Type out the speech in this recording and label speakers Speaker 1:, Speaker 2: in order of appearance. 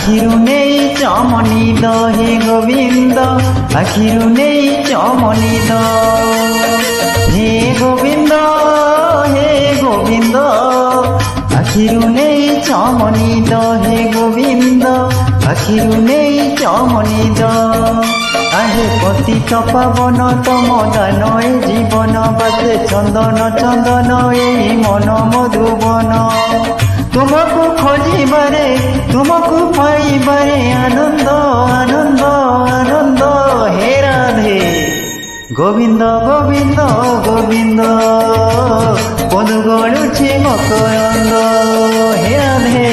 Speaker 1: আখিরু নেই চমনিদ হে গোবিন্দ আখিরু নেই চমনিদ হে গোবিন্দ হে গোবিন্দ আখিরু নেই চমনিদ হে গোবিন্দ আখিরু নেই চমনিদ আহে পতিত পাবন তম দান এ জীবন বাসে চন্দন চন্দন এই মন মধুবন তোমাকু খোঁজিবারে তোমাকু পাইবারে আনন্দ আনন্দ আনন্দ হে রাধে গোবিন্দ গোবিন্দ গোবিন্দ পদু গড়ুছি মকরন্দ হে রাধে।